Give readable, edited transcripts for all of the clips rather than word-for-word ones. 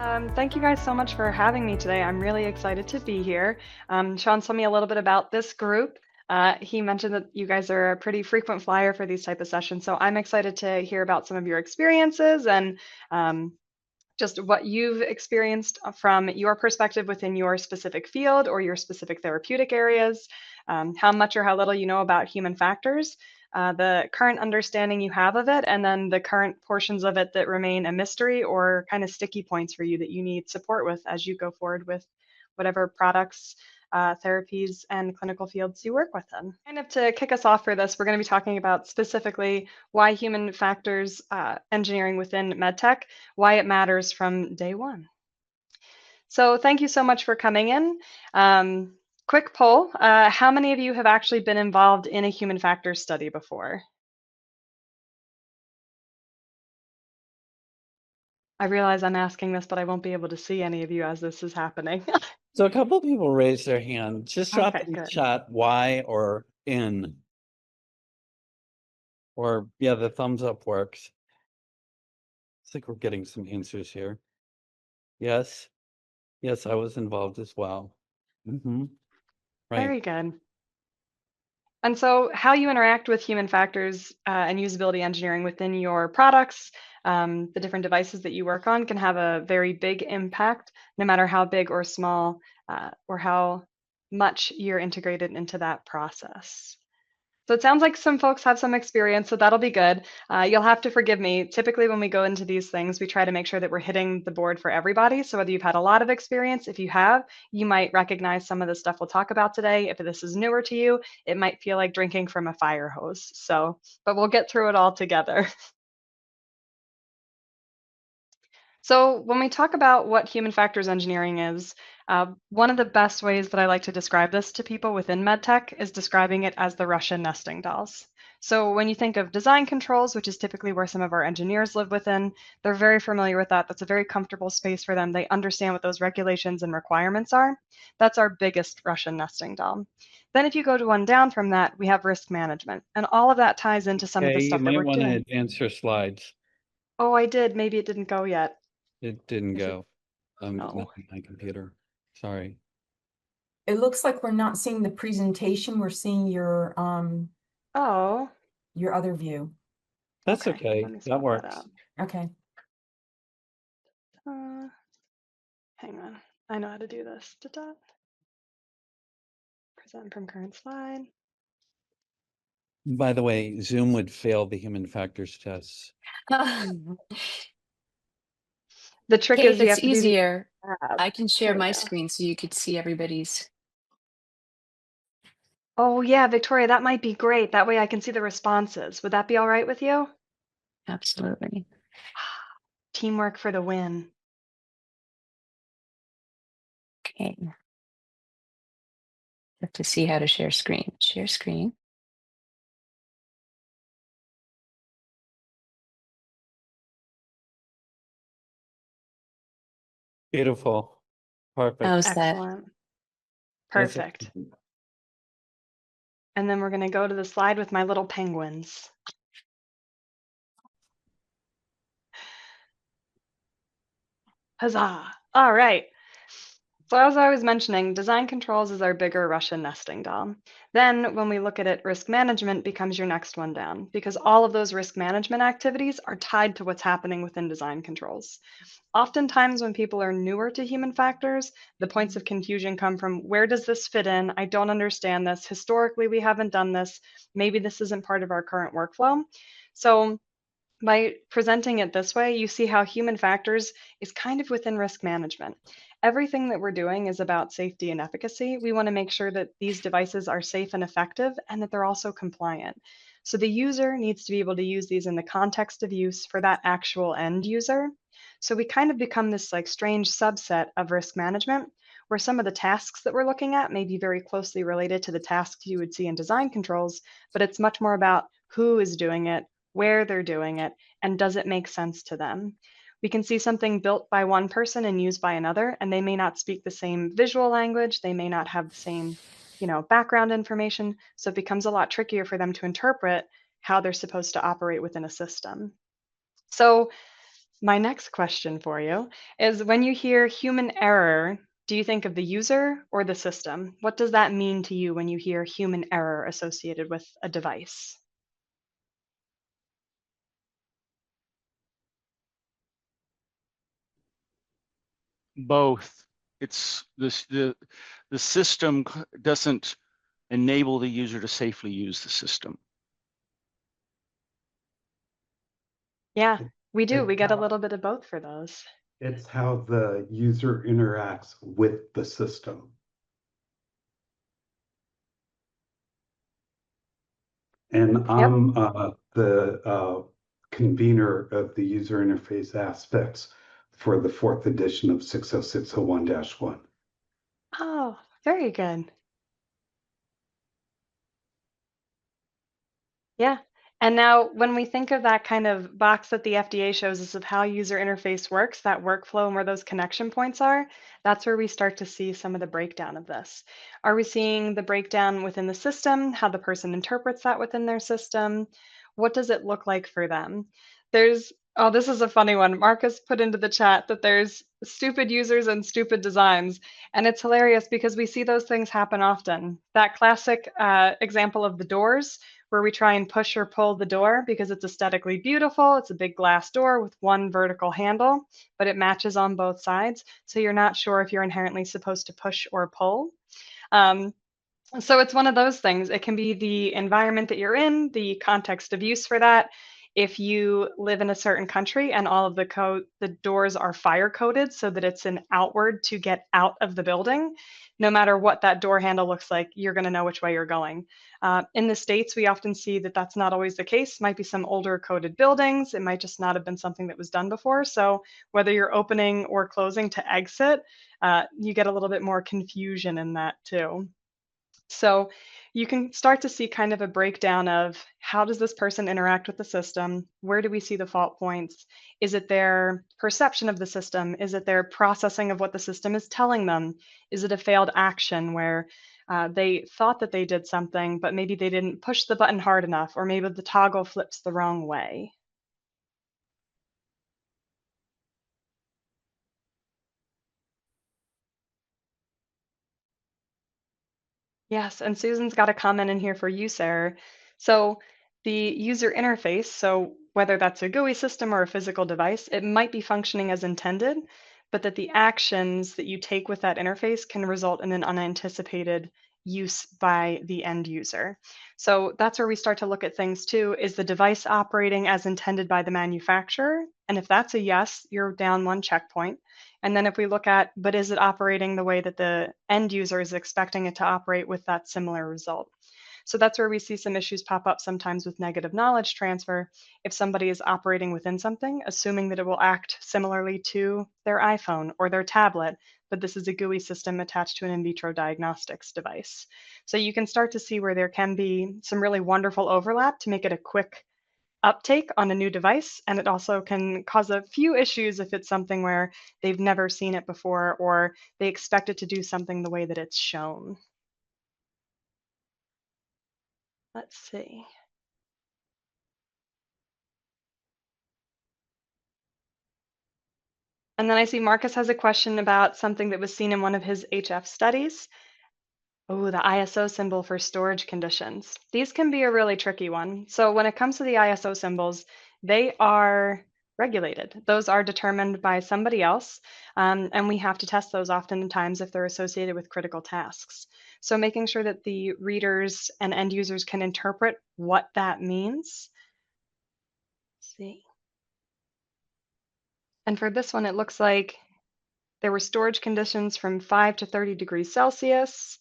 Thank you guys so much for having me today. I'm really excited to be here. Sean told me a little bit about this group. He mentioned that you guys are a pretty frequent flyer for these type of sessions, so I'm excited to hear about some of your experiences and just what you've experienced from your perspective within your specific field or your specific therapeutic areas, how much or how little you know about human factors, the current understanding you have of it, and then the current portions of it that remain a mystery or kind of sticky points for you that you need support with as you go forward with whatever products, therapies, and clinical fields you work within. Kind of to kick us off for this, we're going to be talking about specifically why human factors engineering within MedTech, why it matters from day one. So thank you so much for coming in. Quick poll, how many of you have actually been involved in a human factors study before? I realize I'm asking this, but I won't be able to see any of you as this is happening. So a couple people raised their hand. Just drop Okay, in the good. chat Y or in. Or yeah, the thumbs up works. I think we're getting some answers here. Yes. Yes, I was involved as well. Right. Very good. And so, how you interact with human factors and usability engineering within your products, the different devices that you work on, can have a very big impact, no matter how big or small or how much you're integrated into that process. So it sounds like some folks have some experience, so that'll be good. You'll have to forgive me. Typically, when we go into these things, we try to make sure that we're hitting the board for everybody. So whether you've had a lot of experience, if you have, you might recognize some of the stuff we'll talk about today. If this is newer to you, it might feel like drinking from a fire hose. So, but we'll get through it all together. So when we talk about what human factors engineering is, one of the best ways that I like to describe this to people within MedTech is describing it as the Russian nesting dolls. So when you think of design controls, which is typically where some of our engineers live within, they're very familiar with that. That's a very comfortable space for them. They understand what those regulations and requirements are. That's our biggest Russian nesting doll. Then if you go to one down from that, we have risk management. And all of that ties into some of the Okay, you stuff that might we're want to doing. advance your slides. Oh, I did. Maybe it didn't go yet. It didn't Is it? go. Not Oh. on my computer. Sorry. It looks like we're not seeing the presentation. We're seeing your Oh, other view. That's okay. okay. Let me That swap that works. out. Okay. Hang on. I know how to do this. Da-da. Present from current slide. By the way, Zoom would fail the human factors tests. The trick Hey, is if you it's have to do the easier, tab. I can share There we my go. screen so you could see everybody's. Oh, yeah, Victoria, that might be great. That way I can see the responses. Would that be all right with you? Absolutely. Teamwork for the win. Okay. Have to see how to share screen. Share screen. Beautiful. Perfect. How's that? Excellent. Perfect. And then we're going to go to the slide with my little penguins. Huzzah. All right. So as I was mentioning, design controls is our bigger Russian nesting doll. Then when we look at it, risk management becomes your next one down because all of those risk management activities are tied to what's happening within design controls. Oftentimes when people are newer to human factors, the points of confusion come from where does this fit in? I don't understand this. Historically, we haven't done this. Maybe this isn't part of our current workflow. So by presenting it this way, you see how human factors is kind of within risk management. Everything that we're doing is about safety and efficacy. We want to make sure that these devices are safe and effective and that they're also compliant. So the user needs to be able to use these in the context of use for that actual end user. So we kind of become this like strange subset of risk management where some of the tasks that we're looking at may be very closely related to the tasks you would see in design controls, but it's much more about who is doing it, where they're doing it, and does it make sense to them? We can see something built by one person and used by another, and they may not speak the same visual language, they may not have the same, background information, so it becomes a lot trickier for them to interpret how they're supposed to operate within a system. So My next question for you is when you hear human error, do you think of the user or the system? What does that mean to you when you hear human error associated with a device? Both. It's this the system doesn't enable the user to safely use the system. Yeah, we do. It's We get a how- little bit of both for those. It's how the user interacts with the system. And Yep. I'm the convener of the user interface aspects for the 4th edition of 60601-1. Oh, very good. Yeah. And now, when we think of that kind of box that the FDA shows us of how user interface works, that workflow and where those connection points are, that's where we start to see some of the breakdown of this. Are we seeing the breakdown within the system, how the person interprets that within their system? What does it look like for them? Oh, this is a funny one. Marcus put into the chat that there's stupid users and stupid designs. And it's hilarious because we see those things happen often. That classic example of the doors where we try and push or pull the door because it's aesthetically beautiful. It's a big glass door with one vertical handle, but it matches on both sides. So you're not sure if you're inherently supposed to push or pull. So it's one of those things. It can be the environment that you're in, the context of use for that. If you live in a certain country and all of the doors are fire coded so that it's an outward to get out of the building, no matter what that door handle looks like, you're going to know which way you're going. In the States, we often see that that's not always the case. Might be some older coded buildings. It might just not have been something that was done before. So whether you're opening or closing to exit, you get a little bit more confusion in that too. So you can start to see kind of a breakdown of how does this person interact with the system? Where do we see the fault points? Is it their perception of the system? Is it their processing of what the system is telling them? Is it a failed action where they thought that they did something, but maybe they didn't push the button hard enough, or maybe the toggle flips the wrong way? Yes, and Susan's got a comment in here for you, Sarah. So the user interface, so whether that's a GUI system or a physical device, it might be functioning as intended, but that the actions that you take with that interface can result in an unanticipated use by the end user. So that's where we start to look at things too. Is the device operating as intended by the manufacturer? And if that's a yes, you're down one checkpoint. And then if we look at, but is it operating the way that the end user is expecting it to operate with that similar result? So that's where we see some issues pop up sometimes with negative knowledge transfer. If somebody is operating within something, assuming that it will act similarly to their iPhone or their tablet, but this is a GUI system attached to an in vitro diagnostics device. So you can start to see where there can be some really wonderful overlap to make it a quick uptake on a new device, and it also can cause a few issues if it's something where they've never seen it before or they expect it to do something the way that it's shown. Let's see. And then I see Marcus has a question about something that was seen in one of his HF studies. Oh, the ISO symbol for storage conditions. These can be a really tricky one. So when it comes to the ISO symbols, they are regulated. Those are determined by somebody else, and we have to test those oftentimes if they're associated with critical tasks. So making sure that the readers and end users can interpret what that means. Let's see. And for this one, it looks like there were storage conditions from 5 to 30 degrees Celsius.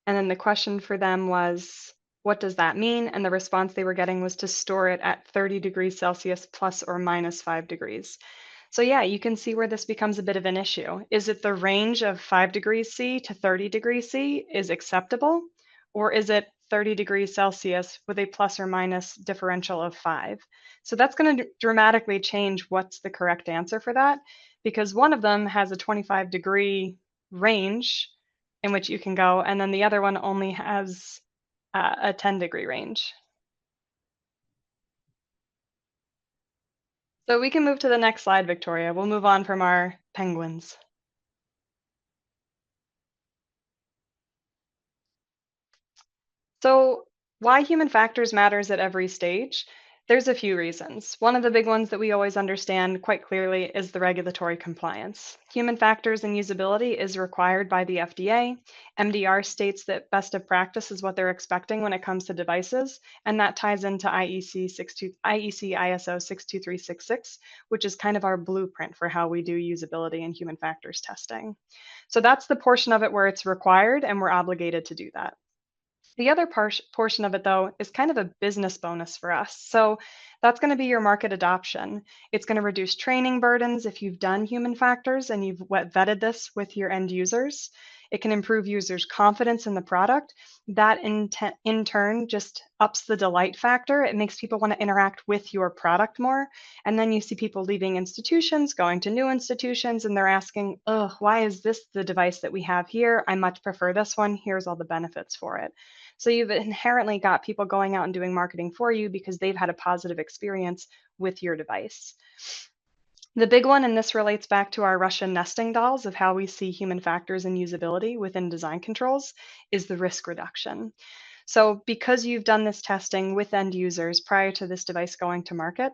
And then the question for them was, what does that mean? And the response they were getting was to store it at 30 degrees Celsius plus or minus 5 degrees. So yeah, you can see where this becomes a bit of an issue. Is it the range of 5 degrees C to 30 degrees C is acceptable? Or is it 30 degrees Celsius with a plus or minus differential of 5? So that's going to dramatically change what's the correct answer for that, because one of them has a 25-degree range in which you can go, and then the other one only has a 10-degree range. So we can move to the next slide, Victoria. We'll move on from our penguins. So why human factors matters at every stage? There's a few reasons. One of the big ones that we always understand quite clearly is the regulatory compliance. Human factors and usability is required by the FDA. MDR states that best of practice is what they're expecting when it comes to devices, and that ties into IEC ISO 62366, which is kind of our blueprint for how we do usability and human factors testing. So that's the portion of it where it's required and we're obligated to do that. The other portion of it, though, is kind of a business bonus for us. So that's going to be your market adoption. It's going to reduce training burdens if you've done human factors and you've vetted this with your end users. It can improve users' confidence in the product. That in turn just ups the delight factor. It makes people want to interact with your product more. And then you see people leaving institutions, going to new institutions, and they're asking, oh, why is this the device that we have here? I much prefer this one. Here's all the benefits for it. So you've inherently got people going out and doing marketing for you because they've had a positive experience with your device. The big one, and this relates back to our Russian nesting dolls of how we see human factors and usability within design controls, is the risk reduction. So because you've done this testing with end users prior to this device going to market,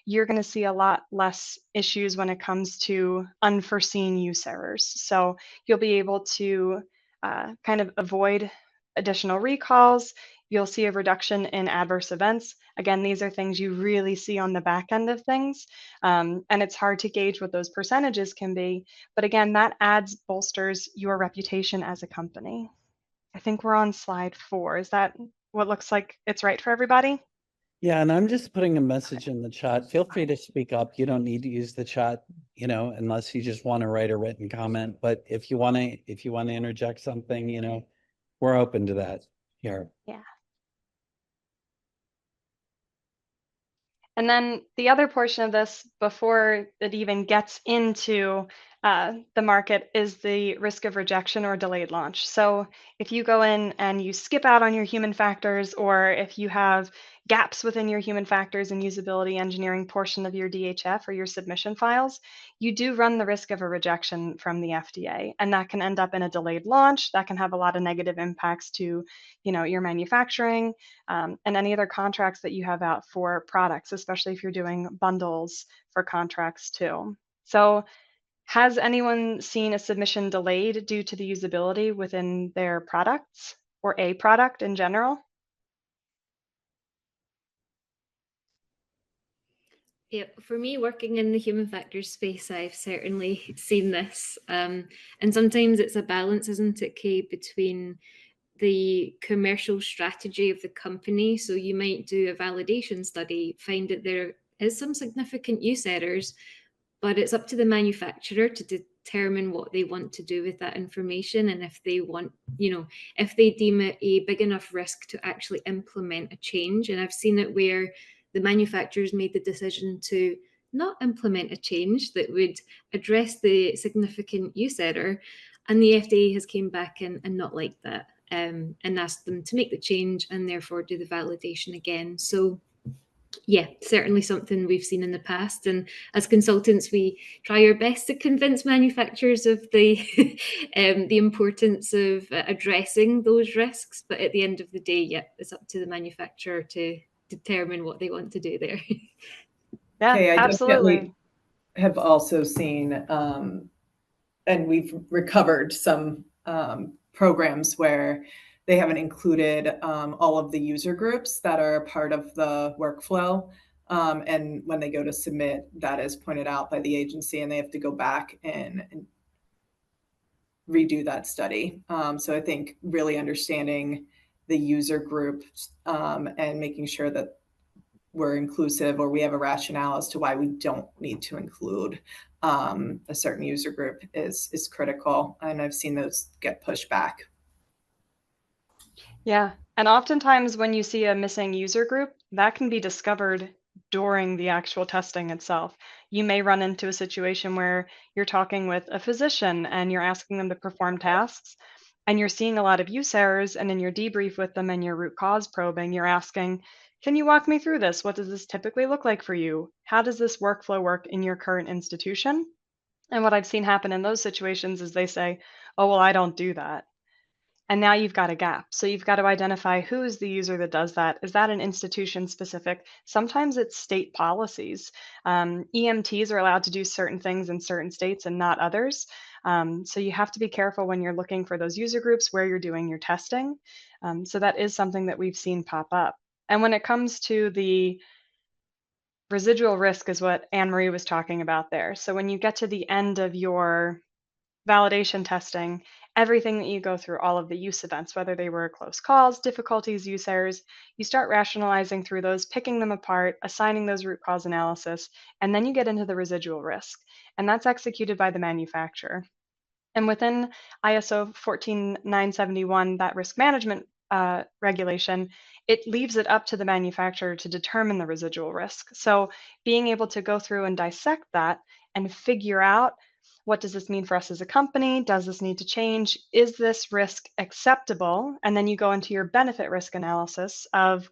you're going to see a lot less issues when it comes to unforeseen use errors. So you'll be able to kind of avoid additional recalls. You'll see a reduction in adverse events. Again, these are things you really see on the back end of things. And it's hard to gauge what those percentages can be. But again, that bolsters your reputation as a company. I think we're on slide 4. Is that what looks like it's right for everybody? Yeah, and I'm just putting a message in the chat. Feel free to speak up. You don't need to use the chat, unless you just want to write a written comment. But if you want to interject something, we're open to that here. Yeah. And then the other portion of this, before it even gets into the market, is the risk of rejection or delayed launch. So if you go in and you skip out on your human factors, or if you have gaps within your human factors and usability engineering portion of your DHF or your submission files, you do run the risk of a rejection from the FDA. And that can end up in a delayed launch. That can have a lot of negative impacts to, your manufacturing and any other contracts that you have out for products, especially if you're doing bundles for contracts too. So has anyone seen a submission delayed due to the usability within their products or a product in general? Yeah, for me, working in the human factors space, I've certainly seen this. And sometimes it's a balance, isn't it, Kay, between the commercial strategy of the company. So you might do a validation study, find that there is some significant use errors, but it's up to the manufacturer to determine what they want to do with that information. And if they want, if they deem it a big enough risk to actually implement a change. And I've seen it where the manufacturers made the decision to not implement a change that would address the significant use error. And the FDA has came back and not liked that and asked them to make the change and therefore do the validation again. So yeah, certainly something we've seen in the past. And as consultants, we try our best to convince manufacturers of the the importance of addressing those risks. But at the end of the day, yeah, it's up to the manufacturer to determine what they want to do there. Yeah, Okay, I absolutely. definitely have also seen, and we've recovered some programs where they haven't included all of the user groups that are part of the workflow. And when they go to submit, that is pointed out by the agency and they have to go back and redo that study. So I think really understanding the user groups and making sure that we're inclusive or we have a rationale as to why we don't need to include a certain user group is critical. And I've seen those get pushed back. Yeah, and oftentimes when you see a missing user group, that can be discovered during the actual testing itself. You may run into a situation where you're talking with a physician and you're asking them to perform tasks, and you're seeing a lot of use errors, and in your debrief with them and your root cause probing, you're asking, Can you walk me through this? What does this typically look like for you? How does this workflow work in your current institution? And what I've seen happen in those situations is they say, oh, well, I don't do that. And now you've got a gap. So you've got to identify who is the user that does that. Is that an institution specific? Sometimes it's state policies. EMTs are allowed to do certain things in certain states and not others. So you have to be careful when you're looking for those user groups where you're doing your testing. So that is something that we've seen pop up. And when it comes to the residual risk is what Anne-Marie was talking about there. So when you get to the end of your validation testing, everything that you go through, all of the use events, whether they were close calls, difficulties, use errors, you start rationalizing through those, picking them apart, assigning those root cause analysis, and then you get into the residual risk. And that's executed by the manufacturer. And within ISO 14971, that risk management regulation, it leaves it up to the manufacturer to determine the residual risk. So being able to go through and dissect that and figure out, what does this mean for us as a company? Does this need to change? Is this risk acceptable? And then you go into your benefit risk analysis of,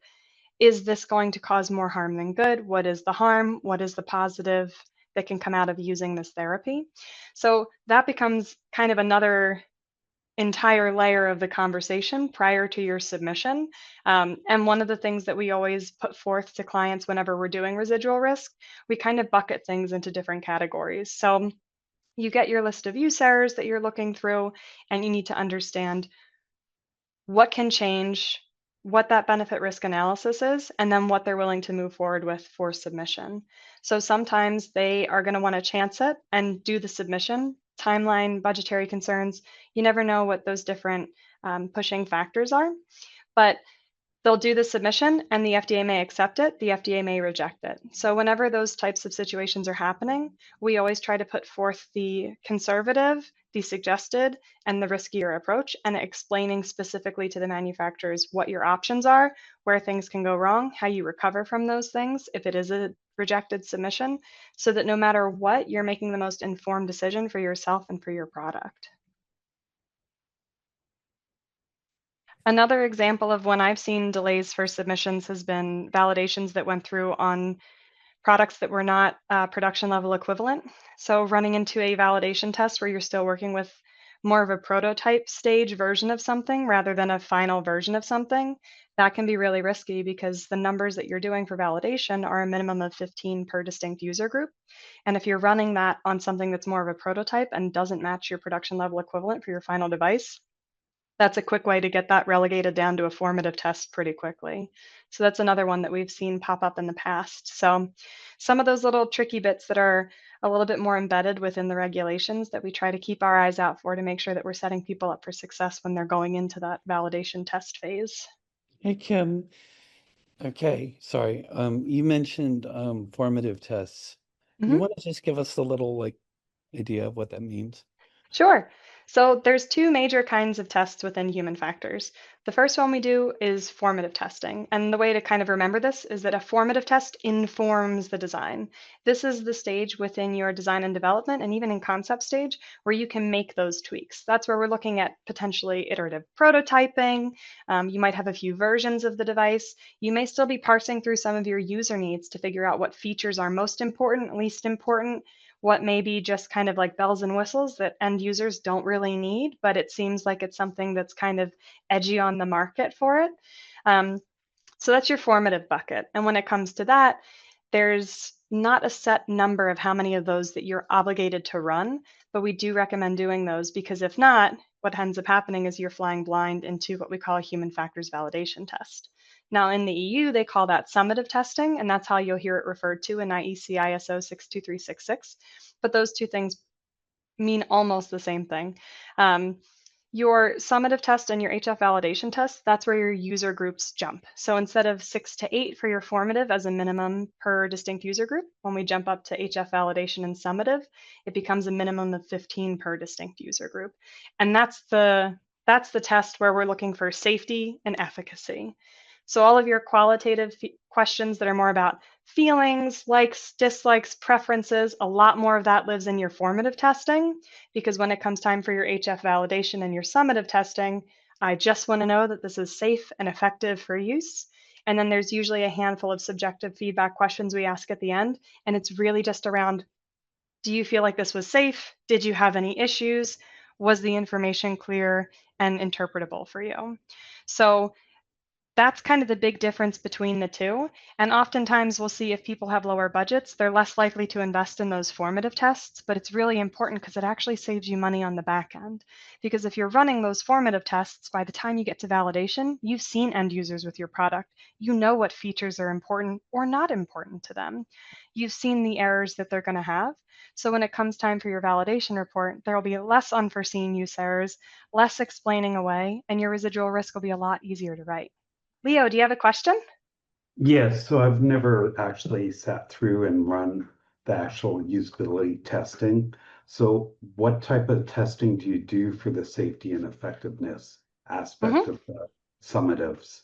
is this going to cause more harm than good? What is the harm? What is the positive that can come out of using this therapy? So that becomes kind of another entire layer of the conversation prior to your submission. And one of the things that we always put forth to clients whenever we're doing residual risk, we kind of bucket things into different categories. So you get your list of use errors that you're looking through, and you need to understand what can change, what that benefit risk analysis is, and then what they're willing to move forward with for submission. So sometimes they are going to want to chance it and do the submission. Timeline, budgetary concerns, you never know what those different pushing factors are, but they'll do the submission and the FDA may accept it, the FDA may reject it. So whenever those types of situations are happening, we always try to put forth the conservative, the suggested, and the riskier approach, and explaining specifically to the manufacturers what your options are, where things can go wrong, how you recover from those things if it is a rejected submission, so that no matter what, you're making the most informed decision for yourself and for your product. Another example of when I've seen delays for submissions has been validations that went through on products that were not production level equivalent. So running into a validation test where you're still working with more of a prototype stage version of something rather than a final version of something, that can be really risky because the numbers that you're doing for validation are a minimum of 15 per distinct user group. And if you're running that on something that's more of a prototype and doesn't match your production level equivalent for your final device, that's a quick way to get that relegated down to a formative test pretty quickly. So that's another one that we've seen pop up in the past. So some of those little tricky bits that are a little bit more embedded within the regulations that we try to keep our eyes out for to make sure that we're setting people up for success when they're going into that validation test phase. Hey, Kim. Okay, sorry. You mentioned formative tests. You want to just give us a little idea of what that means? Sure. So there's two major kinds of tests within human factors. The first one we do is formative testing. And the way to kind of remember this is that a formative test informs the design. This is the stage within your design and development and even in concept stage where you can make those tweaks. That's where we're looking at potentially iterative prototyping. You might have a few versions of the device. You may still be parsing through some of your user needs to figure out what features are most important, least important, what may be just kind of like bells and whistles that end users don't really need, but it seems like it's something that's kind of edgy on the market for it. So that's your formative bucket. And when it comes to that, there's not a set number of how many of those that you're obligated to run, but we do recommend doing those because if not, what ends up happening is you're flying blind into what we call a human factors validation test. Now in the EU, they call that summative testing, and that's how you'll hear it referred to in IEC ISO 62366. But those two things mean almost the same thing. Your summative test and your HF validation test, that's where your user groups jump. So instead of 6 to 8 for your formative as a minimum per distinct user group, when we jump up to HF validation and summative, it becomes a minimum of 15 per distinct user group. And that's the test where we're looking for safety and efficacy. So all of your qualitative questions that are more about feelings, likes, dislikes, preferences, a lot more of that lives in your formative testing, because when it comes time for your HF validation and your summative testing, I just want to know that this is safe and effective for use. And then there's usually a handful of subjective feedback questions we ask at the end. And it's really just around, do you feel like this was safe? Did you have any issues? Was the information clear and interpretable for you? So that's kind of the big difference between the two. And oftentimes we'll see if people have lower budgets, they're less likely to invest in those formative tests, but it's really important because it actually saves you money on the back end. Because if you're running those formative tests, by the time you get to validation, you've seen end users with your product. You know what features are important or not important to them. You've seen the errors that they're going to have. So when it comes time for your validation report, there will be less unforeseen use errors, less explaining away, and your residual risk will be a lot easier to write. Leo, do you have a question? Yes, so I've never actually sat through and run the actual usability testing. So what type of testing do you do for the safety and effectiveness aspect of the summatives?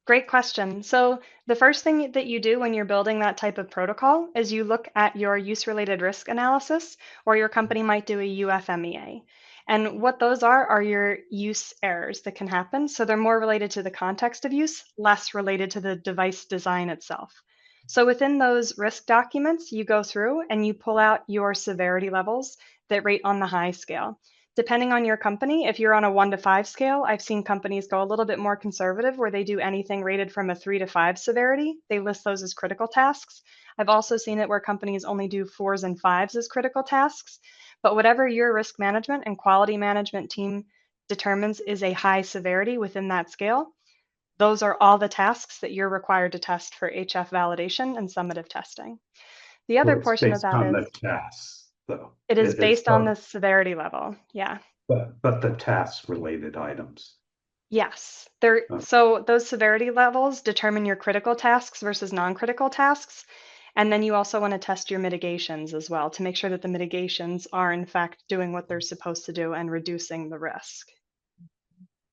Great question. So the first thing that you do when you're building that type of protocol is you look at your use-related risk analysis, or your company might do a UFMEA. And what those are your use errors that can happen. So they're more related to the context of use, less related to the device design itself. So within those risk documents, you go through and you pull out your severity levels that rate on the high scale. Depending on your company, if you're on a 1 to 5 scale, I've seen companies go a little bit more conservative where they do anything rated from a 3 to 5 severity. They list those as critical tasks. I've also seen it where companies only do 4s and 5s as critical tasks. But whatever your risk management and quality management team determines is a high severity within that scale, those are all the tasks that you're required to test for HF validation and summative testing. The So other it's portion of based that on is the tasks, though. it is It's based on the severity level. Yeah. but the task related items. Yes. Okay. So those severity levels determine your critical tasks versus non-critical tasks. And then you also want to test your mitigations as well to make sure that the mitigations are in fact doing what they're supposed to do and reducing the risk.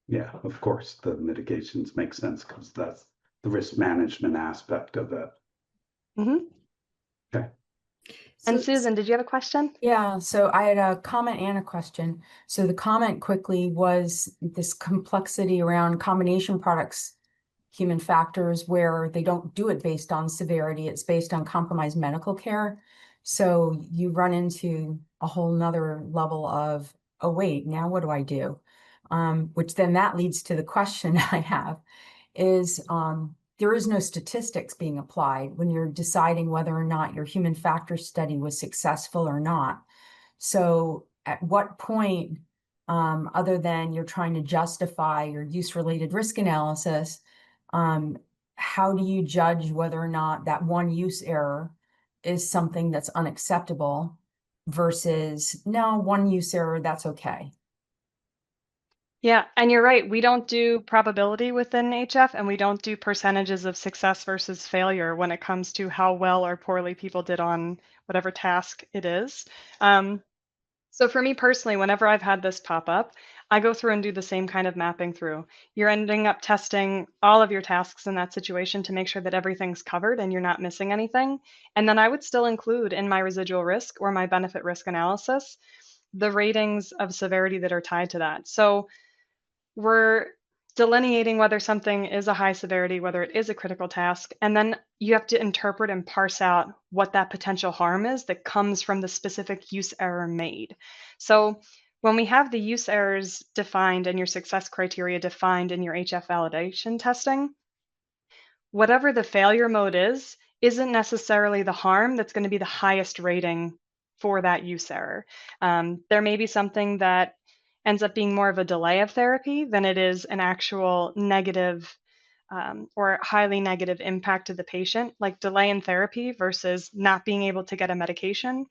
Yeah, of course, the mitigations make sense because that's the risk management aspect of it. Mm-hmm. Okay. And So- Susan, did you have a question? Yeah, so I had a comment and a question. So the comment quickly was this complexity around combination products, human factors, where they don't do it based on severity, it's based on compromised medical care. So you run into a whole nother level of, oh wait, now what do I do? Which then that leads to the question I have is, there is no statistics being applied when you're deciding whether or not your human factor study was successful or not. So at what point, other than you're trying to justify your use-related risk analysis, how do you judge whether or not that one use error is something that's unacceptable versus, no, one use error, that's okay? Yeah, and you're right. We don't do probability within HF, and we don't do percentages of success versus failure when it comes to how well or poorly people did on whatever task it is. So for me personally, whenever I've had this pop up, I go through and do the same kind of mapping through. You're ending up testing all of your tasks in that situation to make sure that everything's covered and you're not missing anything. And then I would still include in my residual risk or my benefit risk analysis the ratings of severity that are tied to that. So we're delineating whether something is a high severity, whether it is a critical task, and then you have to interpret and parse out what that potential harm is that comes from the specific use error made. So when we have the use errors defined and your success criteria defined in your HF validation testing, whatever the failure mode is, isn't necessarily the harm that's going to be the highest rating for that use error. There may be something that ends up being more of a delay of therapy than it is an actual negative or highly negative impact to the patient, like delay in therapy versus not being able to get a medication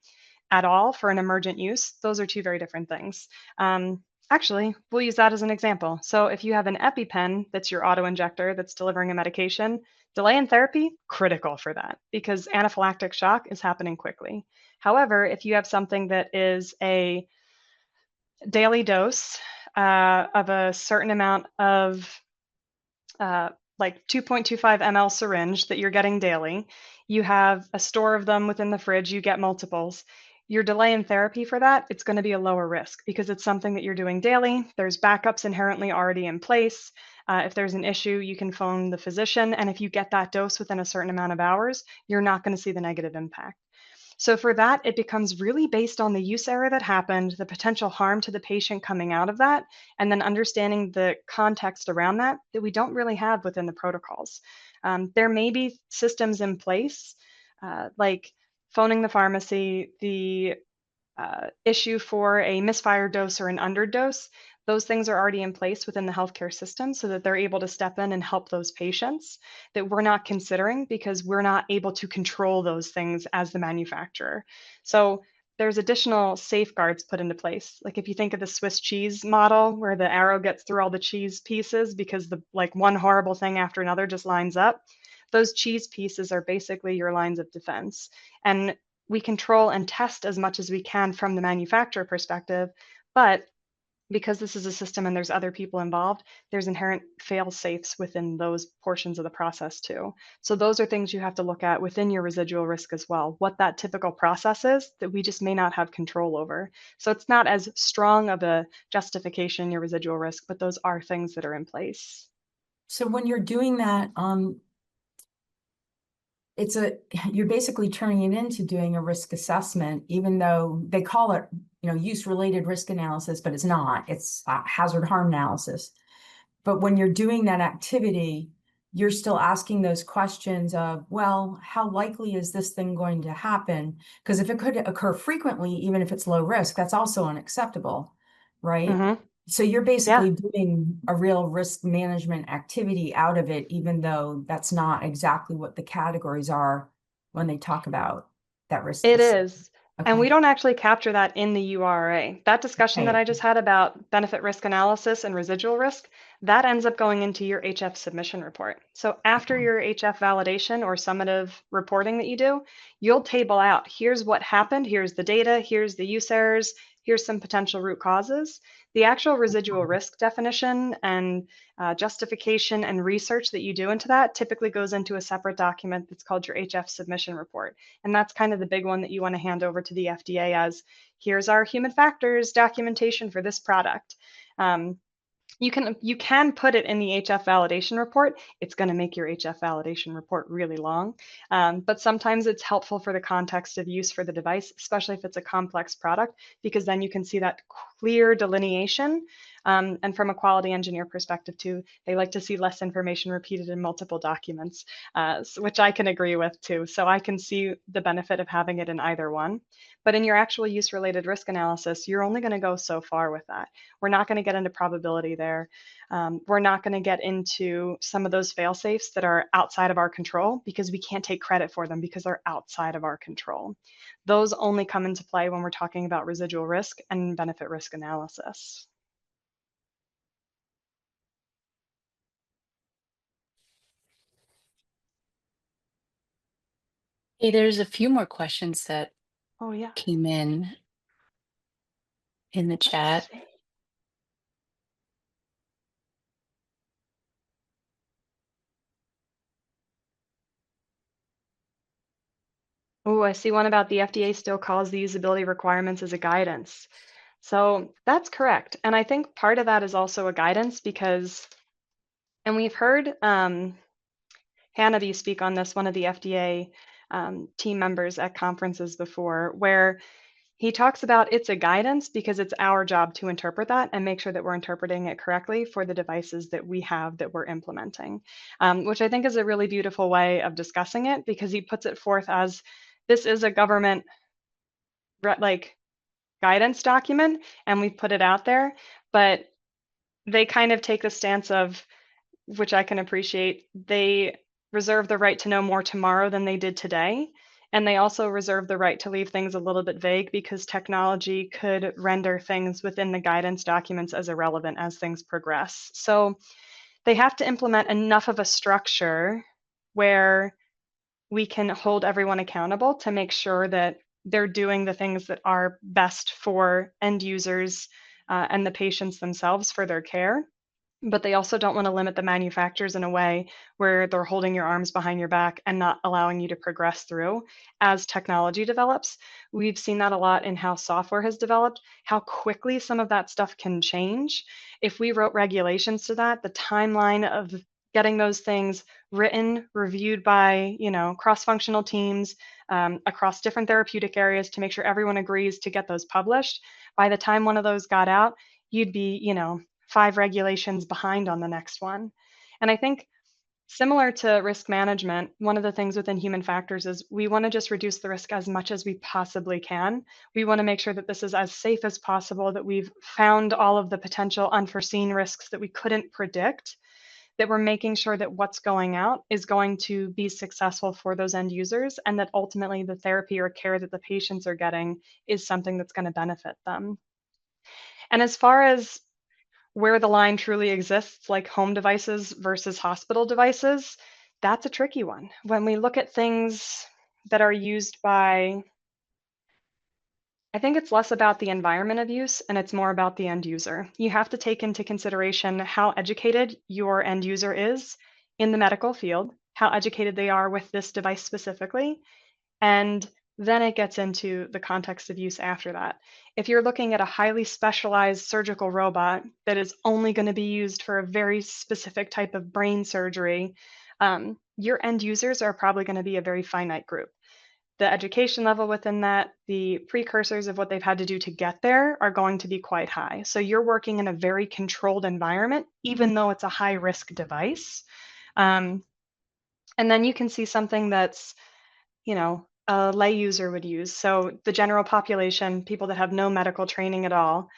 at all for an emergent use. Those are two very different things. Actually, we'll use that as an example. So if you have an EpiPen that's your auto injector that's delivering a medication, delay in therapy, critical for that because anaphylactic shock is happening quickly. However, if you have something that is a daily dose of a certain amount of like 2.25 ml syringe that you're getting daily, you have a store of them within the fridge, you get multiples. your delay in therapy for that, it's going to be a lower risk because it's something that you're doing daily. There's backups inherently already in place. If there's an issue, you can phone the physician. And if you get that dose within a certain amount of hours, you're not going to see the negative impact. So for that, it becomes really based on the use error that happened, the potential harm to the patient coming out of that, and then understanding the context around that we don't really have within the protocols. There may be systems in place, like phoning the pharmacy, the issue for a misfired dose or an underdose. Those things are already in place within the healthcare system so that they're able to step in and help those patients that we're not considering because we're not able to control those things as the manufacturer. So there's additional safeguards put into place. Like if you think of the Swiss cheese model where the arrow gets through all the cheese pieces because the like one horrible thing after another just lines up, those cheese pieces are basically your lines of defense. And we control and test as much as we can from the manufacturer perspective, but because this is a system and there's other people involved, there's inherent fail safes within those portions of the process too. So those are things you have to look at within your residual risk as well, what that typical process is that we just may not have control over. So it's not as strong of a justification in your residual risk, but those are things that are in place. So when you're doing that, you're basically turning it into doing a risk assessment, even though they call it, use-related risk analysis, but it's not. It's hazard harm analysis. But when you're doing that activity, you're still asking those questions of, well, how likely is this thing going to happen? Because if it could occur frequently, even if it's low risk, that's also unacceptable, right? Mm-hmm. So you're basically doing a real risk management activity out of it, even though that's not exactly what the categories are when they talk about that risk. It is. Okay. And we don't actually capture that in the URA. That discussion that I just had about benefit risk analysis and residual risk, that ends up going into your HF submission report. So after your HF validation or summative reporting that you do, you'll table out, here's what happened, here's the data, here's the use errors, here's some potential root causes. The actual residual risk definition and justification and research that you do into that typically goes into a separate document that's called your HF submission report. And that's kind of the big one that you want to hand over to the FDA as, here's our human factors documentation for this product. You can put it in the HF validation report. It's going to make your HF validation report really long, but sometimes it's helpful for the context of use for the device, especially if it's a complex product, because then you can see that clear delineation. And from a quality engineer perspective too, they like to see less information repeated in multiple documents, which I can agree with too. So I can see the benefit of having it in either one. But in your actual use-related risk analysis, you're only going to go so far with that. We're not going to get into probability there. We're not going to get into some of those fail-safes that are outside of our control because we can't take credit for them because they're outside of our control. Those only come into play when we're talking about residual risk and benefit risk analysis. Hey, there's a few more questions that came in the chat. Oh, I see one about the FDA still calls the usability requirements as a guidance. So that's correct. And I think part of that is also a guidance because, and we've heard Hannity speak on this, one of the FDA team members at conferences before, where he talks about it's a guidance because it's our job to interpret that and make sure that we're interpreting it correctly for the devices that we have that we're implementing, which I think is a really beautiful way of discussing it because he puts it forth as this is a government guidance document and we put it out there, but they kind of take the stance of, which I can appreciate, they reserve the right to know more tomorrow than they did today. And they also reserve the right to leave things a little bit vague because technology could render things within the guidance documents as irrelevant as things progress. So they have to implement enough of a structure where we can hold everyone accountable to make sure that they're doing the things that are best for end users and the patients themselves for their care. but they also don't want to limit the manufacturers in a way where they're holding your arms behind your back and not allowing you to progress through as technology develops. We've seen that a lot in how software has developed, how quickly some of that stuff can change. If we wrote regulations to that, the timeline of getting those things written, reviewed by, cross-functional teams across different therapeutic areas to make sure everyone agrees to get those published, by the time one of those got out, you'd be, 5 regulations behind on the next one. And I think similar to risk management, one of the things within human factors is we want to just reduce the risk as much as we possibly can. We want to make sure that this is as safe as possible, that we've found all of the potential unforeseen risks that we couldn't predict, that we're making sure that what's going out is going to be successful for those end users, and that ultimately the therapy or care that the patients are getting is something that's going to benefit them. And as far as where the line truly exists, like home devices versus hospital devices, that's a tricky one. When we look at things that are used by, I think it's less about the environment of use and it's more about the end user. You have to take into consideration how educated your end user is in the medical field, how educated they are with this device specifically, and then it gets into the context of use after that. If you're looking at a highly specialized surgical robot that is only going to be used for a very specific type of brain surgery, your end users are probably going to be a very finite group. The education level within that, the precursors of what they've had to do to get there are going to be quite high. So you're working in a very controlled environment, even though it's a high risk device. And then you can see something that's, a lay user would use. So the general population, people that have no medical training at all,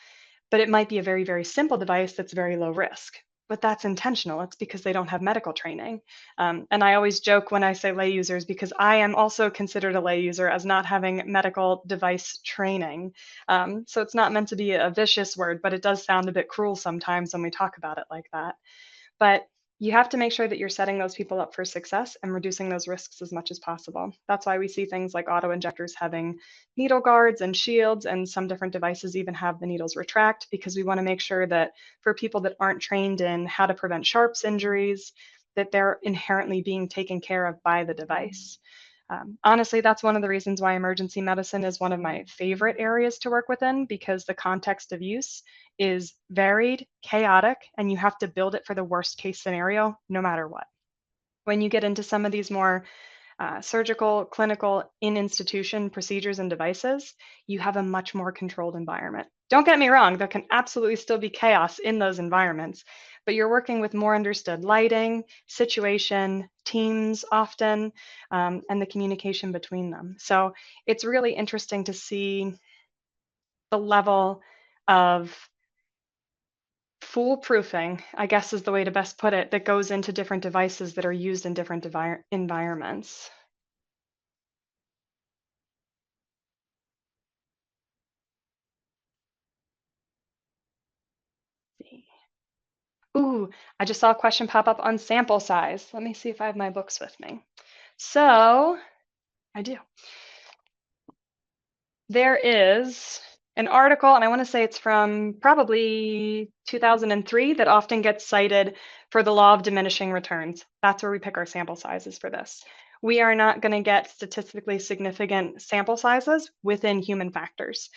but it might be a very, very simple device that's very low risk. But that's intentional. It's because they don't have medical training. And I always joke when I say lay users, because I am also considered a lay user as not having medical device training. So it's not meant to be a vicious word, but it does sound a bit cruel sometimes when we talk about it like that. But you have to make sure that you're setting those people up for success and reducing those risks as much as possible. That's why we see things like auto injectors having needle guards and shields, and some different devices even have the needles retract, because we want to make sure that for people that aren't trained in how to prevent sharps injuries, that they're inherently being taken care of by the device. Honestly, that's one of the reasons why emergency medicine is one of my favorite areas to work within, because the context of use is varied, chaotic, and you have to build it for the worst case scenario, no matter what. When you get into some of these more surgical, clinical, in-institution procedures and devices, you have a much more controlled environment. Don't get me wrong, there can absolutely still be chaos in those environments, but you're working with more understood lighting, situation, teams often, and the communication between them. So it's really interesting to see the level of foolproofing, I guess is the way to best put it, that goes into different devices that are used in different environments. Ooh, I just saw a question pop up on sample size. Let me see if I have my books with me. So I do. There is an article, and I want to say it's from probably 2003, that often gets cited for the law of diminishing returns. That's where we pick our sample sizes for this. We are not going to get statistically significant sample sizes within human factors.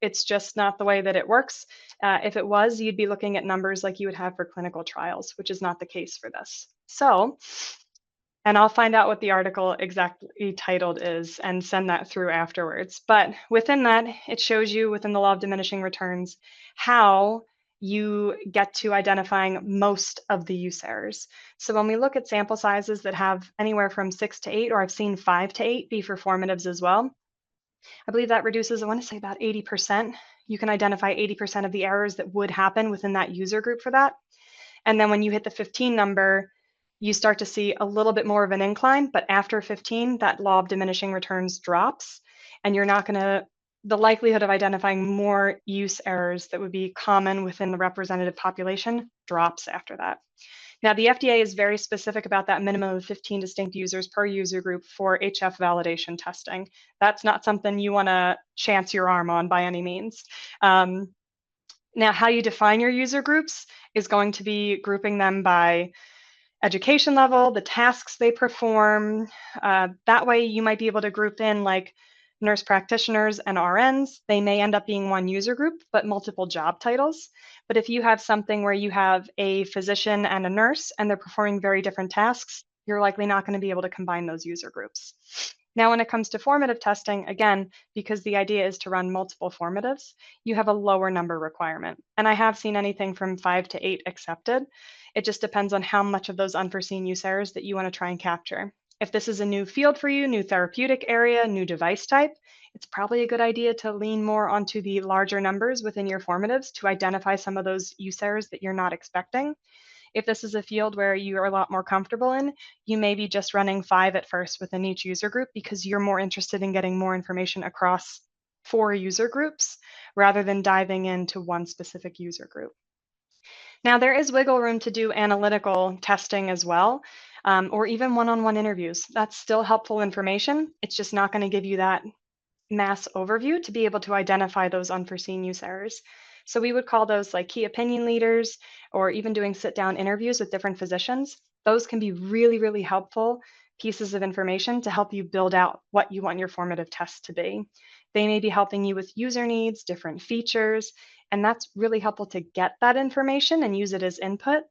It's just not the way that it works. If it was, you'd be looking at numbers like you would have for clinical trials, which is not the case for this. So, and I'll find out what the article exactly titled is and send that through afterwards. But within that, it shows you within the law of diminishing returns how you get to identifying most of the use errors. So when we look at sample sizes that have anywhere from 6 to 8, or I've seen 5 to 8 be for formatives as well, I believe that reduces, I want to say, about 80%. You can identify 80% of the errors that would happen within that user group for that. And then when you hit the 15 number, you start to see a little bit more of an incline, but after 15, that law of diminishing returns drops, and you're not going to, the likelihood of identifying more use errors that would be common within the representative population drops after that. Now, the FDA is very specific about that minimum of 15 distinct users per user group for HF validation testing. That's not something you want to chance your arm on by any means. Now, how you define your user groups is going to be grouping them by education level, the tasks they perform. That way you might be able to group in like nurse practitioners and RNs. They may end up being one user group, but multiple job titles. But if you have something where you have a physician and a nurse and they're performing very different tasks, you're likely not going to be able to combine those user groups. Now, when it comes to formative testing, again, because the idea is to run multiple formatives, you have a lower number requirement. And I have seen anything from 5 to 8 accepted. It just depends on how much of those unforeseen use errors that you want to try and capture. If this is a new field for you, new therapeutic area, new device type, it's probably a good idea to lean more onto the larger numbers within your formatives to identify some of those use errors that you're not expecting. If this is a field where you're a lot more comfortable in, you may be just running 5 at first within each user group because you're more interested in getting more information across 4 user groups rather than diving into one specific user group. Now, there is wiggle room to do analytical testing as well, or even one-on-one interviews. That's still helpful information. It's just not going to give you that mass overview to be able to identify those unforeseen use errors. So we would call those like key opinion leaders, or even doing sit-down interviews with different physicians. Those can be really, really helpful pieces of information to help you build out what you want your formative test to be. They may be helping you with user needs, different features, and that's really helpful to get that information and use it as input,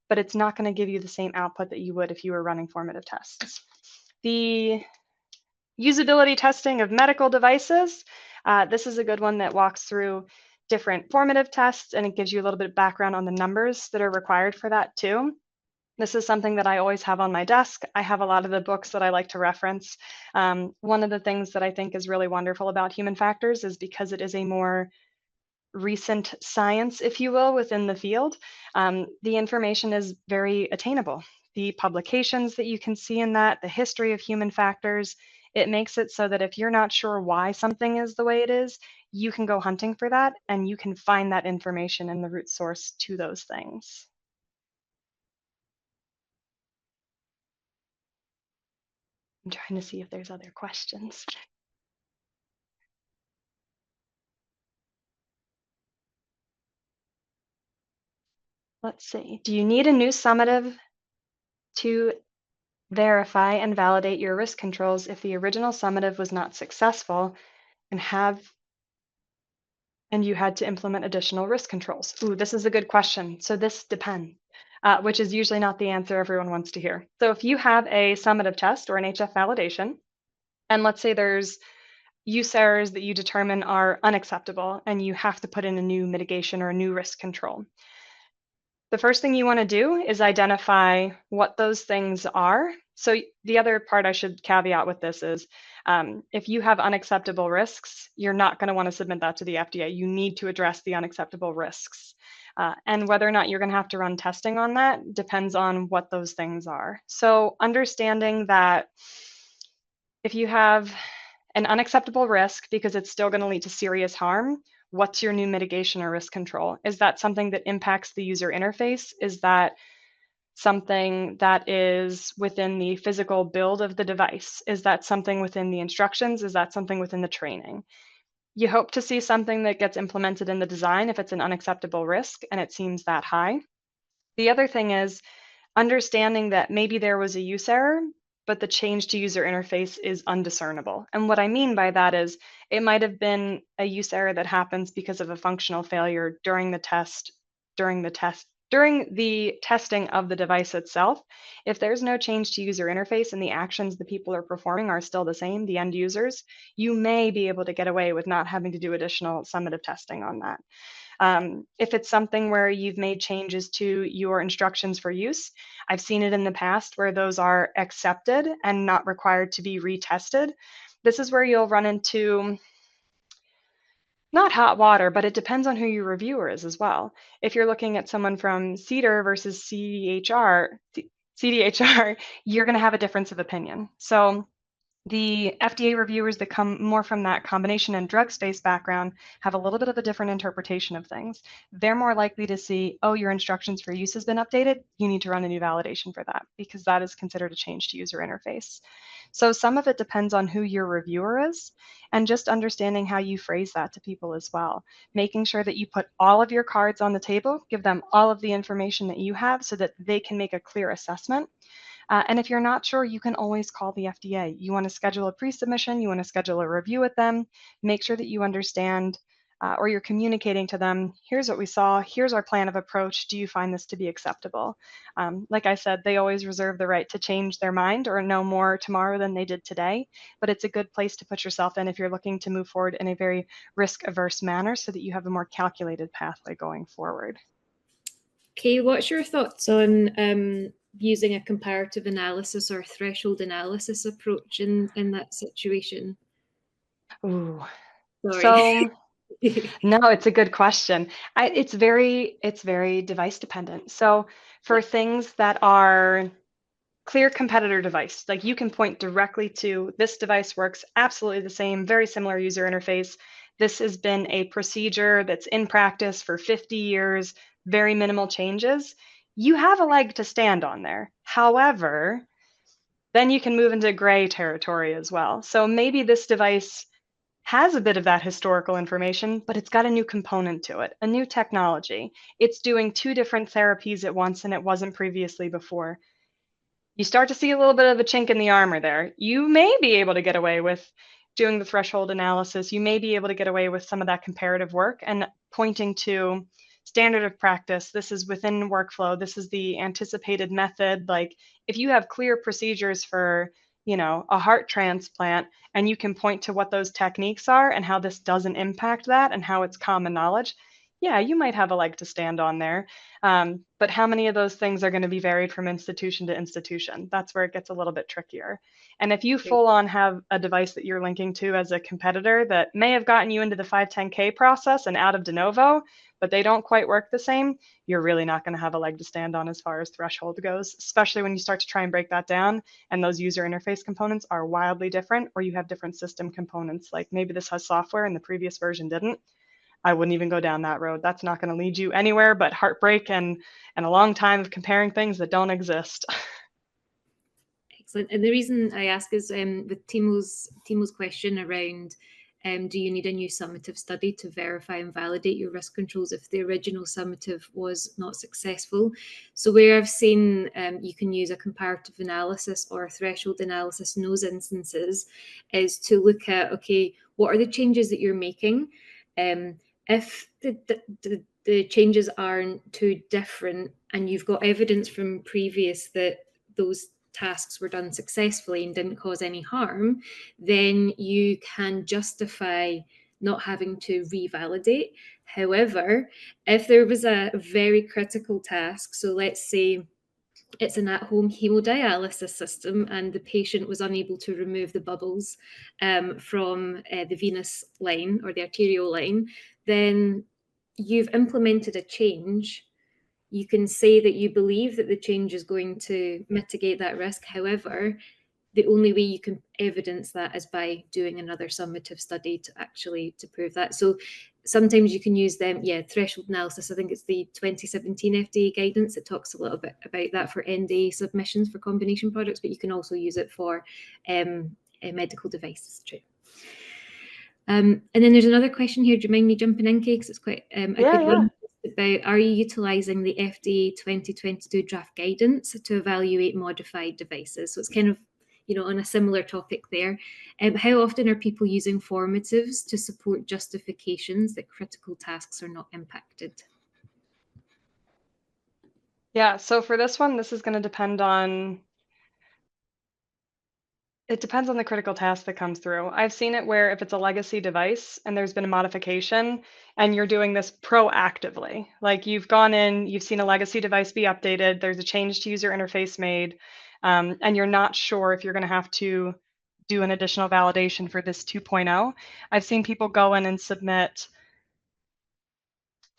but it's not going to give you the same output that you would if you were running formative tests. The usability testing of medical devices. This is a good one that walks through different formative tests, and it gives you a little bit of background on the numbers that are required for that too. This is something that I always have on my desk. I have a lot of the books that I like to reference. One of the things that I think is really wonderful about human factors is because it is a more recent science, if you will, within the field, the information is very attainable. The publications that you can see in that, the history of human factors, it makes it so that if you're not sure why something is the way it is, you can go hunting for that and you can find that information in the root source to those things. I'm trying to see if there's other questions. Let's see. Do you need a new summative to verify and validate your risk controls if the original summative was not successful and you had to implement additional risk controls? Ooh, this is a good question. So this depends, which is usually not the answer everyone wants to hear. So if you have a summative test or an HF validation, and let's say there's use errors that you determine are unacceptable and you have to put in a new mitigation or a new risk control. The first thing you want to do is identify what those things are. So the other part I should caveat with this is if you have unacceptable risks, you're not going to want to submit that to the FDA. You need to address the unacceptable risks. And whether or not you're going to have to run testing on that depends on what those things are. So understanding that if you have an unacceptable risk because it's still going to lead to serious harm, what's your new mitigation or risk control? Is that something that impacts the user interface? Is that something that is within the physical build of the device? Is that something within the instructions? Is that something within the training? You hope to see something that gets implemented in the design if it's an unacceptable risk and it seems that high. The other thing is understanding that maybe there was a use error, but the change to user interface is undiscernible. And what I mean by that is it might have been a use error that happens because of a functional failure during the testing of the device itself. If there's no change to user interface and the actions the people are performing are still the same, the end users, you may be able to get away with not having to do additional summative testing on that. If it's something where you've made changes to your instructions for use, I've seen it in the past where those are accepted and not required to be retested. This is where you'll run into not hot water, but it depends on who your reviewer is as well. If you're looking at someone from CDER versus CDHR, you're going to have a difference of opinion. So The FDA reviewers that come more from that combination and drug space background have a little bit of a different interpretation of things. They're more likely to see, oh, your instructions for use has been updated. You need to run a new validation for that because that is considered a change to user interface. So some of it depends on who your reviewer is and just understanding how you phrase that to people as well. Making sure that you put all of your cards on the table, give them all of the information that you have so that they can make a clear assessment. And if you're not sure, you can always call the FDA. You want to schedule a pre-submission, you want to schedule a review with them, make sure that you understand or you're communicating to them, here's what we saw, here's our plan of approach, do you find this to be acceptable? Like I said, they always reserve the right to change their mind or know more tomorrow than they did today, but it's a good place to put yourself in if you're looking to move forward in a very risk-averse manner so that you have a more calculated pathway going forward. Kay, what's your thoughts on using a comparative analysis or threshold analysis approach in that situation? Ooh, sorry. So no, it's a good question. It's very device dependent. So for things that are clear competitor device, like you can point directly to this device works absolutely the same, very similar user interface. This has been a procedure that's in practice for 50 years, very minimal changes. You have a leg to stand on there. However, then you can move into gray territory as well. So maybe this device has a bit of that historical information, but it's got a new component to it, a new technology. It's doing two different therapies at once and it wasn't previously before. You start to see a little bit of a chink in the armor there. You may be able to get away with doing the threshold analysis. You may be able to get away with some of that comparative work and pointing to standard of practice. This is within workflow. This is the anticipated method. Like if you have clear procedures for, you know, a heart transplant and you can point to what those techniques are and how this doesn't impact that and how it's common knowledge, yeah, you might have a leg to stand on there. But how many of those things are going to be varied from institution to institution? That's where it gets a little bit trickier. And if you full on have a device that you're linking to as a competitor that may have gotten you into the 510K process and out of de novo, but they don't quite work the same, you're really not going to have a leg to stand on as far as threshold goes, especially when you start to try and break that down and those user interface components are wildly different, or you have different system components, like maybe this has software and the previous version didn't. I wouldn't even go down that road. That's not going to lead you anywhere but heartbreak and a long time of comparing things that don't exist. Excellent. And the reason I ask is with Timo's question around do you need a new summative study to verify and validate your risk controls if the original summative was not successful? So where I've seen you can use a comparative analysis or a threshold analysis in those instances is to look at, okay, what are the changes that you're making? If the changes aren't too different and you've got evidence from previous that those tasks were done successfully and didn't cause any harm, then you can justify not having to revalidate. However, if there was a very critical task, so let's say it's an at-home hemodialysis system and the patient was unable to remove the bubbles from the venous line or the arterial line, then you've implemented a change. You can say that you believe that the change is going to mitigate that risk. However, the only way you can evidence that is by doing another summative study to prove that. So sometimes you can use them, threshold analysis. I think it's the 2017 FDA guidance that talks a little bit about that for NDA submissions for combination products, but you can also use it for medical devices too. And then there's another question here. Do you mind me jumping in, Kay? Because it's quite a good one. About, are you utilising the FDA 2022 draft guidance to evaluate modified devices? So it's kind of, you know, on a similar topic there. How often are people using formatives to support justifications that critical tasks are not impacted? Yeah, so for this one, this is going to depend on, it depends on the critical task that comes through. I've seen it where if it's a legacy device and there's been a modification and you're doing this proactively, like you've gone in, you've seen a legacy device be updated, there's a change to user interface made, and you're not sure if you're going to have to do an additional validation for this 2.0. I've seen people go in and submit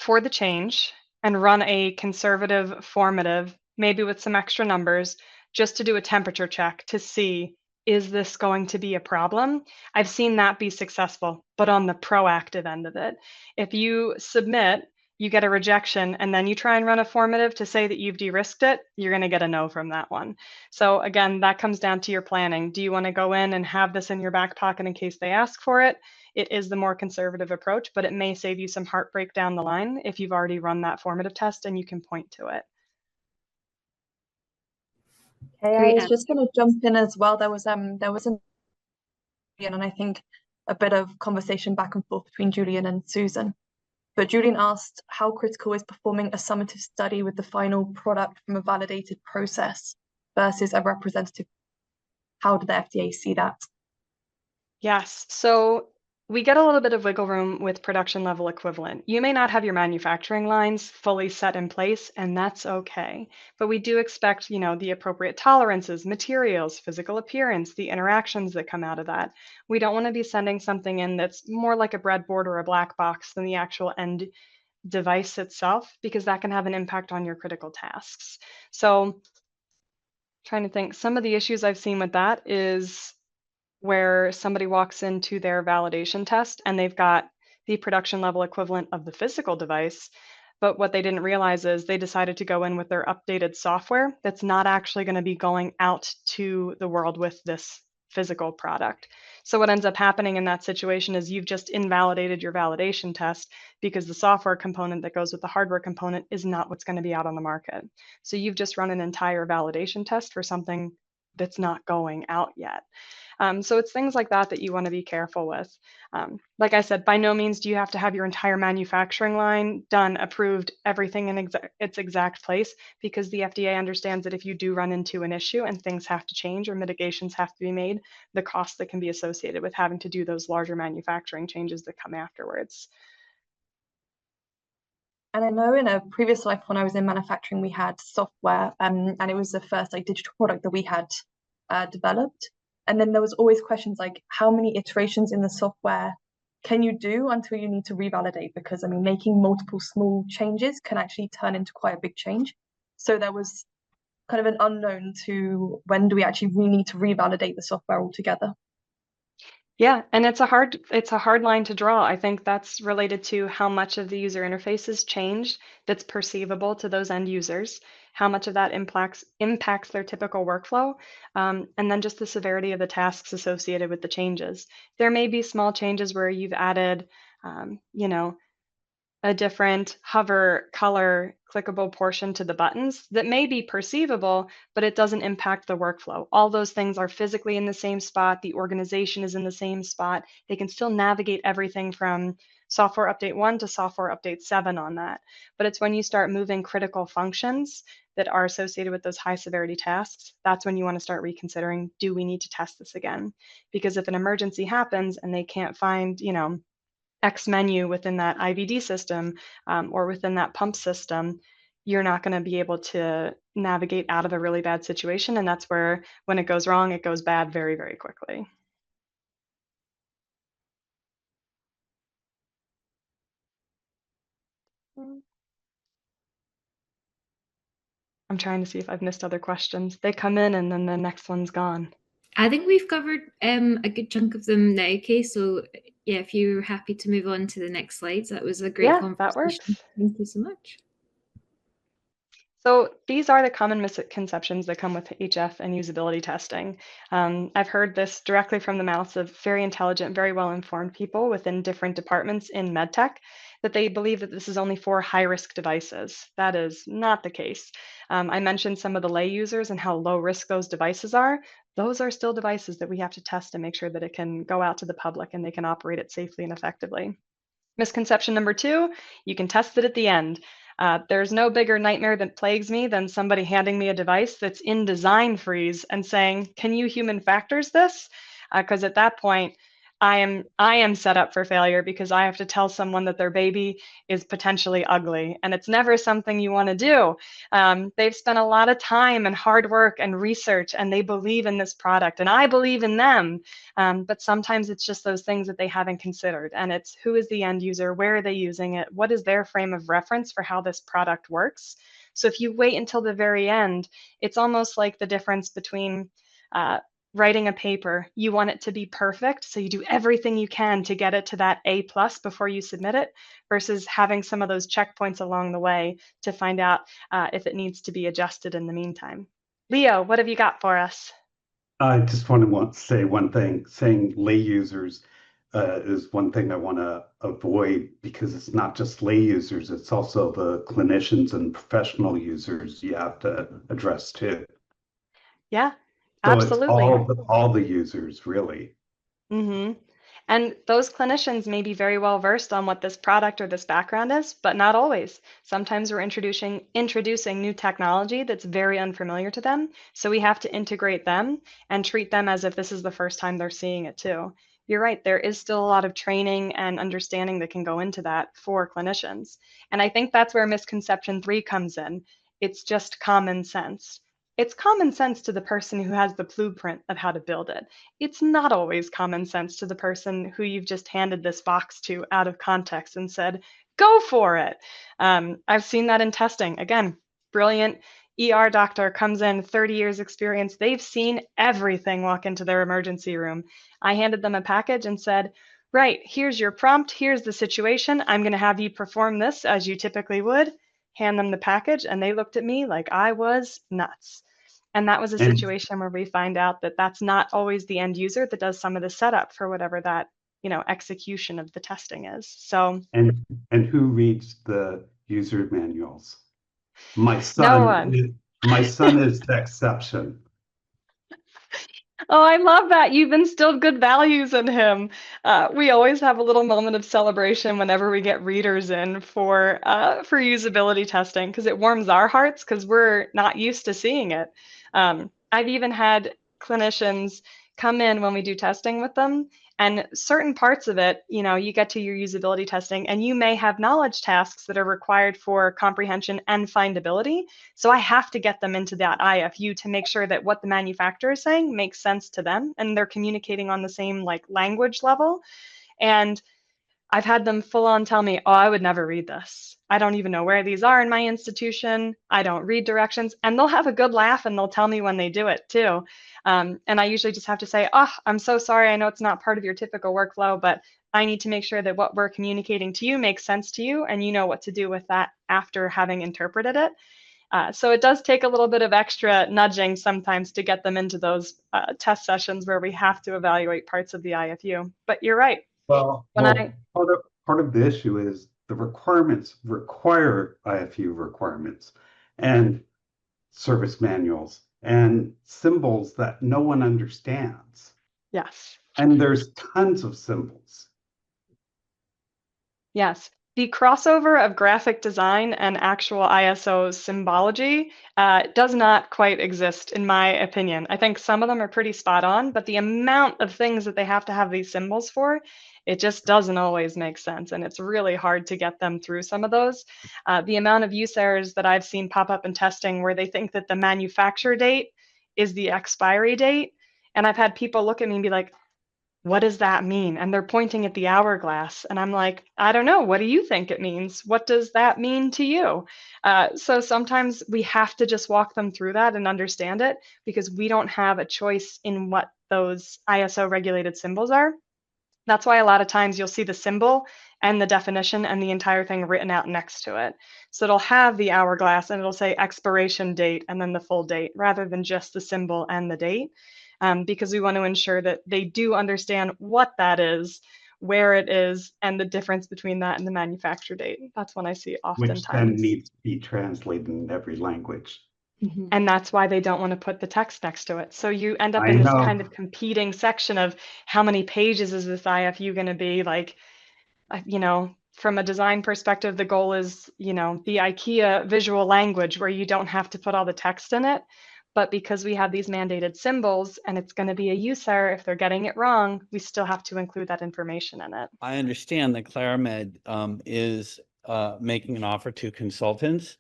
for the change and run a conservative formative, maybe with some extra numbers, just to do a temperature check to see is this going to be a problem? I've seen that be successful, but on the proactive end of it. If you submit, you get a rejection, and then you try and run a formative to say that you've de-risked it, you're going to get a no from that one. So again, that comes down to your planning. Do you want to go in and have this in your back pocket in case they ask for it? It is the more conservative approach, but it may save you some heartbreak down the line if you've already run that formative test and you can point to it. Okay, Great I was answer. just going to jump in as well. There was and I think a bit of conversation back and forth between Julian and Susan. But Julian asked, how critical is performing a summative study with the final product from a validated process versus a representative? How did the FDA see that? Yes, so we get a little bit of wiggle room with production level equivalent. You may not have your manufacturing lines fully set in place, and that's okay. But we do expect, the appropriate tolerances, materials, physical appearance, the interactions that come out of that. We don't want to be sending something in that's more like a breadboard or a black box than the actual end device itself, because that can have an impact on your critical tasks. So trying to think, some of the issues I've seen with that is where somebody walks into their validation test and they've got the production level equivalent of the physical device, but what they didn't realize is they decided to go in with their updated software that's not actually going to be going out to the world with this physical product. So what ends up happening in that situation is you've just invalidated your validation test because the software component that goes with the hardware component is not what's going to be out on the market. So you've just run an entire validation test for something that's not going out yet. So it's things like that that you want to be careful with. Like I said, by no means do you have to have your entire manufacturing line done, approved, everything in its exact place, because the FDA understands that if you do run into an issue and things have to change or mitigations have to be made, the cost that can be associated with having to do those larger manufacturing changes that come afterwards. And I know in a previous life when I was in manufacturing, we had software, and it was the first digital product that we had developed. And then there was always questions like, how many iterations in the software can you do until you need to revalidate? Because making multiple small changes can actually turn into quite a big change. So there was kind of an unknown to when do we actually really need to revalidate the software altogether. Yeah, and it's a hard line to draw. I think that's related to how much of the user interface has changed that's perceivable to those end users, how much of that impacts their typical workflow, and then just the severity of the tasks associated with the changes. There may be small changes where you've added, a different hover color clickable portion to the buttons that may be perceivable, but it doesn't impact the workflow. All those things are physically in the same spot. The organization is in the same spot. They can still navigate everything from software update 1 to software update 7 on that. But it's when you start moving critical functions that are associated with those high severity tasks, that's when you want to start reconsidering, do we need to test this again? Because if an emergency happens and they can't find, X menu within that IVD system or within that pump system, you're not going to be able to navigate out of a really bad situation. And that's where, when it goes wrong, it goes bad very, very quickly. I'm trying to see if I've missed other questions. They come in and then the next one's gone. I think we've covered a good chunk of them now, Kay. So yeah, if you're happy to move on to the next slides, that was a great conversation. That works. Thank you so much. So these are the common misconceptions that come with HF and usability testing. I've heard this directly from the mouths of very intelligent, very well-informed people within different departments in MedTech, that they believe that this is only for high-risk devices. That is not the case. I mentioned some of the lay users and how low risk those devices are. Those are still devices that we have to test and make sure that it can go out to the public and they can operate it safely and effectively. Misconception number 2, you can test it at the end. There's no bigger nightmare that plagues me than somebody handing me a device that's in design freeze and saying, can you human factors this? Because at that point, I am set up for failure because I have to tell someone that their baby is potentially ugly, and it's never something you want to do. They've spent a lot of time and hard work and research, and they believe in this product, and I believe in them. But sometimes it's just those things that they haven't considered, and it's who is the end user, where are they using it, what is their frame of reference for how this product works. So if you wait until the very end, it's almost like the difference between writing a paper, you want it to be perfect, so you do everything you can to get it to that A+ before you submit it, versus having some of those checkpoints along the way to find out if it needs to be adjusted in the meantime. Leo, what have you got for us? I just want to say one thing. Saying lay users is one thing I want to avoid, because it's not just lay users, it's also the clinicians and professional users you have to address too. Yeah, So it's absolutely. all the users really. Mm-hmm. And those clinicians may be very well versed on what this product or this background is, but not always. Sometimes we're introducing new technology that's very unfamiliar to them. So we have to integrate them and treat them as if this is the first time they're seeing it too. You're right, there is still a lot of training and understanding that can go into that for clinicians. And I think that's where misconception 3 comes in. It's just common sense. It's common sense to the person who has the blueprint of how to build it. It's not always common sense to the person who you've just handed this box to out of context and said, go for it. I've seen that in testing. Again, brilliant ER doctor comes in, 30 years experience. They've seen everything walk into their emergency room. I handed them a package and said, right, here's your prompt. Here's the situation. I'm going to have you perform this as you typically would. Hand them the package, and they looked at me like I was nuts. And that was a situation where we find out that that's not always the end user that does some of the setup for whatever that, execution of the testing is. So And who reads the user manuals? My no son, one. my son is the exception. Oh, I love that. You've instilled good values in him. We always have a little moment of celebration whenever we get readers in for usability testing, because it warms our hearts because we're not used to seeing it. I've even had clinicians come in when we do testing with them, and certain parts of it, you get to your usability testing and you may have knowledge tasks that are required for comprehension and findability. So I have to get them into that IFU to make sure that what the manufacturer is saying makes sense to them and they're communicating on the same language level. And I've had them full on tell me, oh, I would never read this. I don't even know where these are in my institution. I don't read directions. And they'll have a good laugh and they'll tell me when they do it too. And I usually just have to say, oh, I'm so sorry. I know it's not part of your typical workflow, but I need to make sure that what we're communicating to you makes sense to you and you know what to do with that after having interpreted it. So it does take a little bit of extra nudging sometimes to get them into those test sessions where we have to evaluate parts of the IFU. But you're right. Well, part of the issue is the requirements require IFU requirements and service manuals and symbols that no one understands. Yes. And there's tons of symbols. Yes. The crossover of graphic design and actual ISO symbology does not quite exist, in my opinion. I think some of them are pretty spot on, but the amount of things that they have to have these symbols for, it just doesn't always make sense. And it's really hard to get them through some of those. The amount of use errors that I've seen pop up in testing where they think that the manufacture date is the expiry date. And I've had people look at me and be like, what does that mean? And they're pointing at the hourglass. And I'm like, I don't know. What do you think it means? What does that mean to you? So sometimes we have to just walk them through that and understand it because we don't have a choice in what those ISO regulated symbols are. That's why a lot of times you'll see the symbol and the definition and the entire thing written out next to it. So it'll have the hourglass and it'll say expiration date and then the full date rather than just the symbol and the date. Because we want to ensure that they do understand what that is, where it is, and the difference between that and the manufacture date. That's when I see oftentimes. Which then needs to be translated in every language. Mm-hmm. And that's why they don't want to put the text next to it. So you end up in this kind of competing section of how many pages is this IFU going to be? From a design perspective, the goal is, the IKEA visual language where you don't have to put all the text in it. But because we have these mandated symbols and it's going to be a use error if they're getting it wrong, we still have to include that information in it. I understand that Clarimed is making an offer to consultants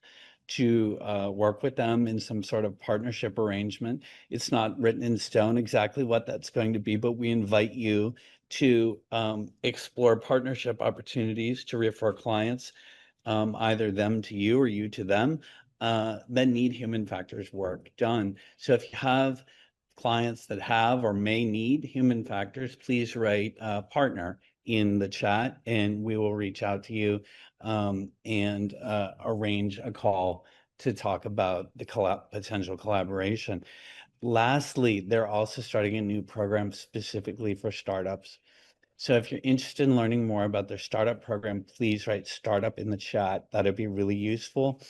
to work with them in some sort of partnership arrangement. It's not written in stone exactly what that's going to be, but we invite you to explore partnership opportunities to refer clients, either them to you or you to them, that need human factors work done. So if you have clients that have or may need human factors, please write partner in the chat, and we will reach out to you and arrange a call to talk about the potential collaboration. Lastly, they're also starting a new program specifically for startups. So if you're interested in learning more about their startup program, please write startup in the chat. That'd be really useful.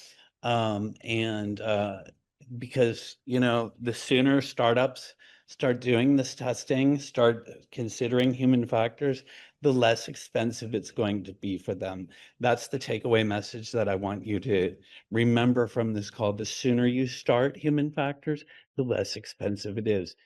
Because, the sooner startups start doing this testing, start considering human factors, the less expensive it's going to be for them. That's the takeaway message that I want you to remember from this call. The sooner you start human factors, the less expensive it is.